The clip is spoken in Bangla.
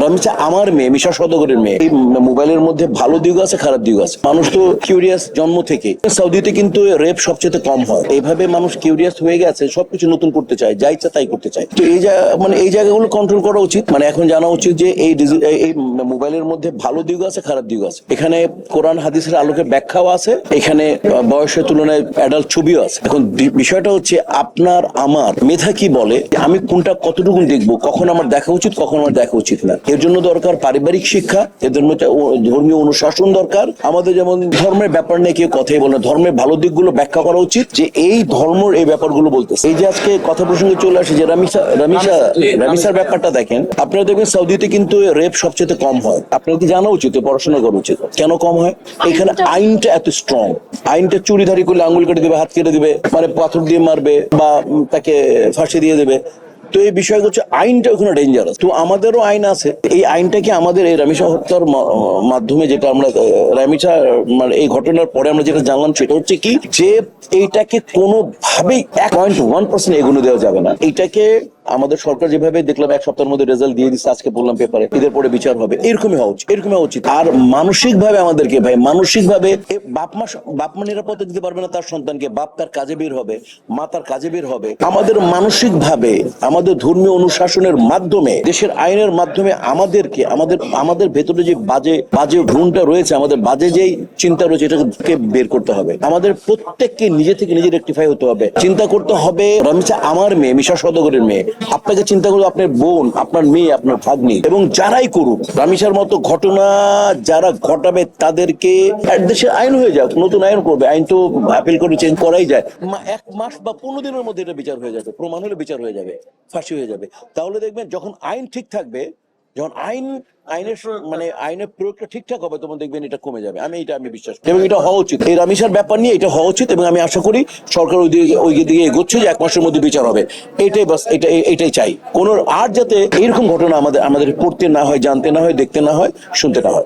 রমিশা আমার মেয়ে, মিশা সওদাগরের মেয়ে। এই মোবাইলের মধ্যে ভালো দিক আছে, খারাপ দিক আছে। মানুষ তো কিউরিয়াস জন্ম থেকে। সৌদিতে কিন্তু রেপ সবচেয়ে কম হয়। এইভাবে মানুষ কিউরিয়াস হয়ে গেছে, সবকিছু নতুন করতে চায়, যা ইচ্ছা তাই করতে চায়। তো এই জায়গাগুলো কন্ট্রোল করা উচিত। মানে এখন জানা উচিত যে এই মোবাইলের মধ্যে ভালো দিক আছে, খারাপ দিক আছে। এখানে কোরআন হাদিসের আলোকে ব্যাখ্যাও আছে, এখানে বয়সের তুলনায় অ্যাডাল্ট ছবিও আছে। এখন বিষয়টা হচ্ছে আপনার আমার মেধা কি বলে, আমি কোনটা কতটুকু দেখবো, কখন আমার দেখা উচিত, কখন আমার দেখা উচিত না। এর জন্য দরকার পারিবারিক শিক্ষা, এদের মধ্যে ধর্মীয় অনুশাসন দরকার। আমাদের যেমন ধর্মের ব্যাপার নিয়ে কেউ কথাই বলে না, ধর্মের ভালো দিকগুলো ব্যাখ্যা করা উচিত, যে এই ধর্মের এই ব্যাপারগুলো বলতেছে। এই যে আজকে কথা প্রসঙ্গে চলে আসে যে রামিসার ব্যাপারটা দেখেন, আপনারা দেখবেন সৌদিতে কিন্তু রেপ সবচেয়ে কম হয়। আপনার কি জানা উচিত, পড়াশোনা করা উচিত। কেন কম হয়? এখানে আইনটা এত স্ট্রং। আইনটা চুরিধারি করলে আঙ্গুল কেটে দিবে, হাত কেটে দিবে, মানে পাথর দিয়ে মারবে বা তাকে ফাঁসি দিয়ে দেবে। তো এই বিষয় হচ্ছে আইনটা ওখানে ডেঞ্জারাস। তো আমাদেরও আইন আছে। এই আইনটাকে আমাদের এই রামিসা হত্যার মাধ্যমে যেটা আমরা রামিসা মানে এই ঘটনার পরে আমরা যেটা জানলাম সেটা হচ্ছে কি, যে এইটাকে কোনোভাবেই 1.1% এগুলো দেওয়া যাবে না। এইটাকে আমাদের সরকার যেভাবে দেখলাম এক সপ্তাহের মধ্যে রেজাল্ট দিয়ে দিচ্ছে, আজকে বললাম পেপারে, এদের পরে বিচার হবে, এরকমই হওয়া উচিত, এরকমই হওয়া উচিত। আর মানসিক ভাবে আমাদেরকে ভাই, মানসিক ভাবে বাপ মা নিরাপত্তা দিতে পারবে না তার সন্তানকে, বাপ তার কাজে বের হবে, মা তার কাজে বের হবে। আমাদের মানসিক ভাবে, আমাদের ধর্মীয় অনুশাসনের মাধ্যমে, দেশের আইনের মাধ্যমে আমাদেরকে আমাদের ভেতরে যে বাজে ভ্রূণটা রয়েছে, আমাদের বাজে যেই চিন্তা রয়েছে, এটাকে বের করতে হবে। আমাদের প্রত্যেককে নিজে থেকে নিজে রেকটিফাই হতে হবে। চিন্তা করতে হবে রমিসা আমার মেয়ে, মিশা সওদাগরের মেয়ে। আপনাকে চিন্তা করুন, আপনার বোন, আপনার মেয়ে, আপনার ভাগ্নি, এবং যারাই করুক রামিসার মতো ঘটনা যারা ঘটাবে তাদেরকে দেশের আইন হয়ে যাক, নতুন আইন করবে। আইন তো আপিল করে চেঞ্জ করাই যায়। 1 মাস বা 15 দিনের মধ্যে এটা বিচার হয়ে যাবে, প্রমাণ হলে বিচার হয়ে যাবে, ফাঁসি হয়ে যাবে। তাহলে দেখবেন যখন আইন ঠিক থাকবে, যখন আইনের প্রয়োগটা ঠিকঠাক হবে, তখন দেখবেন এটা কমে যাবে। আমি বিশ্বাস করি এবং এটা হওয়া উচিত। এই রামিসার ব্যাপার নিয়ে এটা হওয়া উচিত এবং আমি আশা করি সরকার ওই দিকে এগোচ্ছে যে 1 মাসের মধ্যে বিচার হবে। এটাই চাই। আর যাতে এইরকম ঘটনা আমাদের পড়তে না হয়, জানতে না হয়, দেখতে না হয়, শুনতে না হয়।